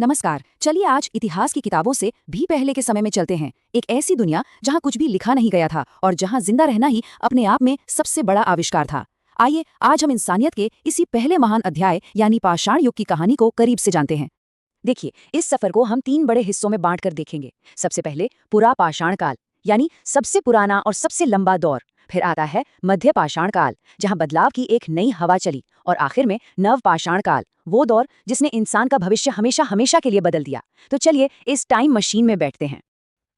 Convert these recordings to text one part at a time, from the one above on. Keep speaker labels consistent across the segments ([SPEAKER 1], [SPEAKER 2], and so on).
[SPEAKER 1] नमस्कार। चलिए आज इतिहास की किताबों से भी पहले के समय में चलते हैं। एक ऐसी दुनिया जहां कुछ भी लिखा नहीं गया था और जहां जिंदा रहना ही अपने आप में सबसे बड़ा आविष्कार था। आइए आज हम इंसानियत के इसी पहले महान अध्याय यानी पाषाण युग की कहानी को करीब से जानते हैं। देखिए, इस सफर को हम 3 बड़े हिस्सों में बांटकर देखेंगे। सबसे पहले पुरा पाषाण काल यानी सबसे पुराना और सबसे लंबा दौर। फिर आता है मध्य पाषाण काल, जहां बदलाव की एक नई हवा चली। और आखिर में नव पाषाण काल, वो दौर जिसने इंसान का भविष्य हमेशा हमेशा के लिए बदल दिया। तो चलिए इस टाइम मशीन में बैठते हैं।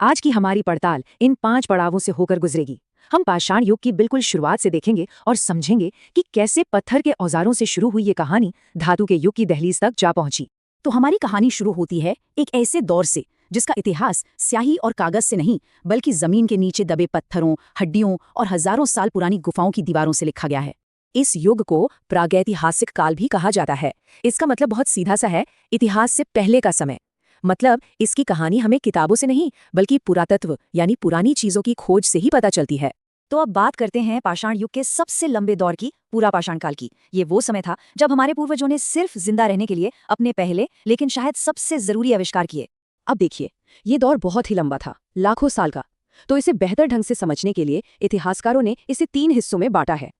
[SPEAKER 1] आज की हमारी पड़ताल इन 5 पड़ावों से होकर गुजरेगी। हम पाषाण युग की बिल्कुल शुरुआत से देखेंगे और समझेंगे कि कैसे पत्थर के औजारों से शुरू हुई ये कहानी धातु के युग की दहलीज तक जा पहुंची। तो हमारी कहानी शुरू होती है एक ऐसे दौर से जिसका इतिहास स्याही और कागज से नहीं बल्कि जमीन के नीचे दबे पत्थरों, हड्डियों और हजारों साल पुरानी गुफाओं की दीवारों से लिखा गया है। इस युग को प्रागैतिहासिक काल भी कहा जाता है। इसका मतलब बहुत सीधा सा है, इतिहास से पहले का समय। मतलब इसकी कहानी हमें किताबों से नहीं बल्कि पुरातत्व यानी पुरानी चीजों की खोज से ही पता चलती है। तो अब बात करते हैं पाषाण युग के सबसे लंबे दौर की, पूरा पाषाण काल की। ये वो समय था जब हमारे पूर्वजों ने सिर्फ जिंदा रहने के लिए अपने पहले लेकिन शायद सबसे जरूरी आविष्कार किए। अब देखिए, ये दौर बहुत ही लंबा था, लाखों साल का। तो इसे बेहतर ढंग से समझने के लिए इतिहासकारों ने इसे 3 हिस्सों में बांटा है।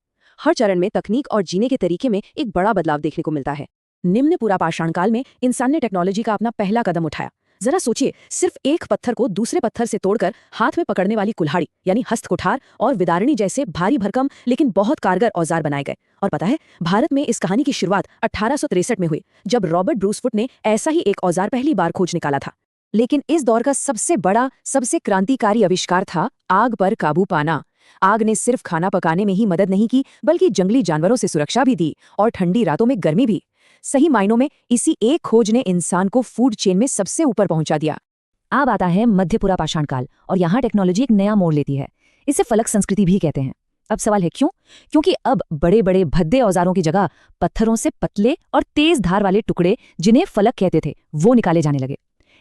[SPEAKER 1] हर चरण में तकनीक और जीने के तरीके में एक बड़ा बदलाव देखने को मिलता है। निम्न पुरा पाषाण काल में इंसान ने टेक्नोलॉजी का अपना पहला कदम उठाया। जरा सोचिए, सिर्फ एक पत्थर को दूसरे पत्थर से तोड़कर हाथ में पकड़ने वाली कुल्हाड़ी यानी हस्तकुठार और विदारणी जैसे भारी भरकम लेकिन बहुत कारगर औजार बनाए गए। और पता है, भारत में इस कहानी की शुरुआत 1863 में हुई, जब रॉबर्ट ब्रूसफुट ने ऐसा ही एक औजार पहली बार खोज निकाला था। लेकिन इस दौर का सबसे बड़ा, सबसे क्रांतिकारी आविष्कार था आग पर काबू पाना। आग ने सिर्फ खाना पकाने में ही मदद नहीं की बल्कि जंगली जानवरों से सुरक्षा भी दी और ठंडी रातों में गर्मी भी। सही मायनों में इसी एक खोज ने इंसान को फूड चेन में सबसे ऊपर पहुंचा दिया। अब आता है मध्य पुरा पाषाण काल और यहाँ टेक्नोलॉजी एक नया मोड़ लेती है। इसे फलक संस्कृति भी कहते हैं। अब सवाल है क्यों? क्योंकि अब बड़े बड़े भद्दे औजारों की जगह पत्थरों से पतले और तेज धार वाले टुकड़े, जिन्हें फलक कहते थे, वो निकाले जाने लगे।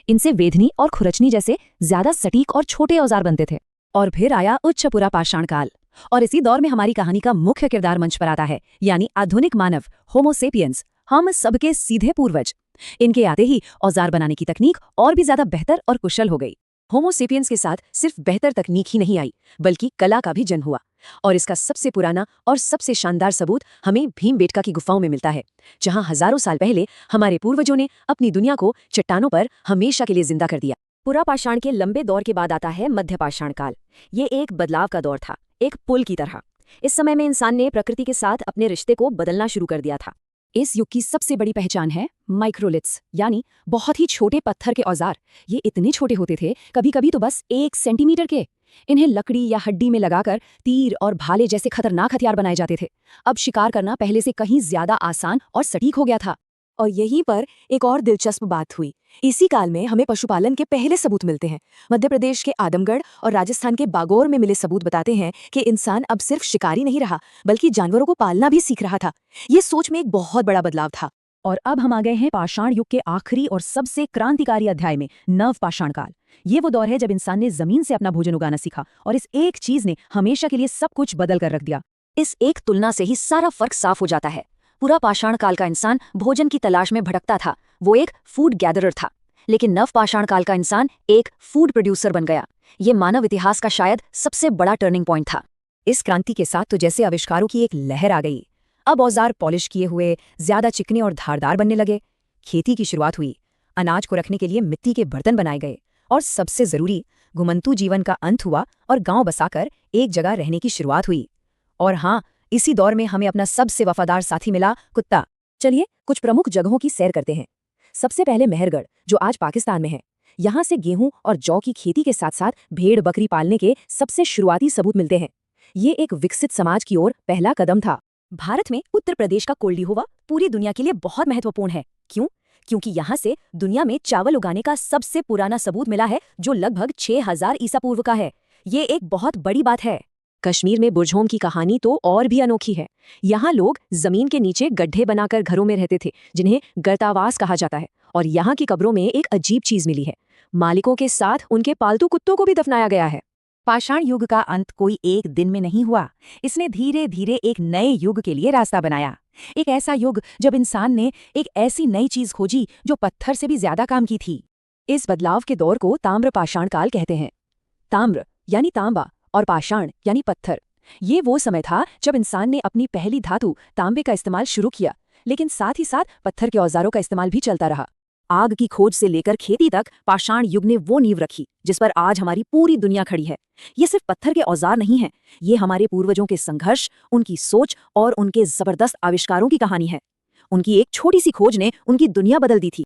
[SPEAKER 1] इनसे वेधनी और खुरचनी जैसे ज्यादा सटीक और छोटे औजार बनते थे। और फिर आया उच्च पुरा पाषाण काल, और इसी दौर में हमारी कहानी का मुख्य किरदार मंच पर आता है, यानी आधुनिक मानव, होमो सेपियंस, हम सबके सीधे पूर्वज। इनके आते ही औजार बनाने की तकनीक और भी ज्यादा बेहतर और कुशल हो गई। होमो सेपियंस के साथ सिर्फ बेहतर तकनीक ही नहीं आई बल्कि कला का भी जन्म हुआ। और इसका सबसे पुराना और सबसे शानदार सबूत हमें भीमबेटका की गुफाओं में मिलता है, जहां हजारों साल पहले हमारे पूर्वजों ने अपनी दुनिया को चट्टानों पर हमेशा के लिए जिंदा कर दिया। पुरा पाषाण के लंबे दौर के बाद आता है मध्य पाषाण काल। ये एक बदलाव का दौर था, एक पुल की तरह। इस समय में इंसान ने प्रकृति के साथ अपने रिश्ते को बदलना शुरू कर दिया था। इस युग की सबसे बड़ी पहचान है माइक्रोलिथ्स यानी बहुत ही छोटे पत्थर के औजार। ये इतने छोटे होते थे, कभी कभी तो बस 1 सेंटीमीटर के। इन्हें लकड़ी या हड्डी में लगाकर तीर और भाले जैसे खतरनाक हथियार बनाए जाते थे। अब शिकार करना पहले से कहीं ज्यादा आसान और सटीक हो गया था। और यहीं पर एक और दिलचस्प बात हुई। इसी काल में हमें पशुपालन के पहले सबूत मिलते हैं। मध्य प्रदेश के आदमगढ़ और राजस्थान के बागोर में मिले सबूत बताते हैं कि इंसान अब सिर्फ शिकारी नहीं रहा बल्कि जानवरों को पालना भी सीख रहा था। ये सोच में एक बहुत बड़ा बदलाव था। और अब हम आ गए हैं पाषाण युग के आखिरी और सबसे क्रांतिकारी अध्याय में, नव पाषाण काल। ये वो दौर है जब इंसान ने जमीन से अपना भोजन उगाना सीखा और इस एक चीज ने हमेशा के लिए सब कुछ बदल कर रख दिया। इस एक तुलना से ही सारा फर्क साफ हो जाता है। पूरा पाषाण काल का इंसान भोजन की तलाश में भटकता था, वो एक फूड गैदरर था। लेकिन नव पाषाण काल का इंसान एक फूड प्रोड्यूसर बन गया। ये मानव इतिहास का शायद सबसे बड़ा टर्निंग पॉइंट था। इस क्रांति के साथ तो जैसे आविष्कारों की एक लहर आ गई। अब औजार पॉलिश किए हुए ज्यादा चिकने और धारदार बनने लगे। खेती की शुरुआत हुई, अनाज को रखने के लिए मिट्टी के बर्तन बनाए गए और सबसे जरूरी, घुमंतू जीवन का अंत हुआ और गांव बसाकर एक जगह रहने की शुरुआत हुई। और हाँ, इसी दौर में हमें अपना सबसे वफादार साथी मिला, कुत्ता। चलिए कुछ प्रमुख जगहों की सैर करते हैं। सबसे पहले मेहरगढ़, जो आज पाकिस्तान में है। यहाँ से गेहूं और जौ की खेती के साथ साथ भेड़ बकरी पालने के सबसे शुरुआती सबूत मिलते हैं। ये एक विकसित समाज की ओर पहला कदम था। भारत में उत्तर प्रदेश का कोल्डिहोवा पूरी दुनिया के लिए बहुत महत्वपूर्ण है। क्यों? क्योंकि यहाँ से दुनिया में चावल उगाने का सबसे पुराना सबूत मिला है, जो लगभग 6000 ईसा पूर्व का है। ये एक बहुत बड़ी बात है। कश्मीर में बुरझोम की कहानी तो और भी अनोखी है। यहाँ लोग जमीन के नीचे गड्ढे बनाकर घरों में रहते थे, जिन्हें गर्तावास कहा जाता है। और यहाँ की कब्रों में एक अजीब चीज मिली है, मालिकों के साथ उनके पालतू कुत्तों को भी दफनाया गया है। पाषाण युग का अंत कोई एक दिन में नहीं हुआ। इसने धीरे धीरे एक नए युग के लिए रास्ता बनाया। एक ऐसा युग जब इंसान ने एक ऐसी नई चीज खोजी जो पत्थर से भी ज्यादा काम की थी। इस बदलाव के दौर को ताम्र पाषाण काल कहते हैं। ताम्र यानी तांबा और पाषाण यानी पत्थर। ये वो समय था जब इंसान ने अपनी पहली धातु तांबे का इस्तेमाल शुरू किया, लेकिन साथ ही साथ पत्थर के औजारों का इस्तेमाल भी चलता रहा। आग की खोज से लेकर खेती तक पाषाण युग ने वो नींव रखी जिस पर आज हमारी पूरी दुनिया खड़ी है। ये सिर्फ पत्थर के औजार नहीं है, ये हमारे पूर्वजों के संघर्ष, उनकी सोच और उनके जबरदस्त आविष्कारों की कहानी है। उनकी एक छोटी सी खोज ने उनकी दुनिया बदल दी थी।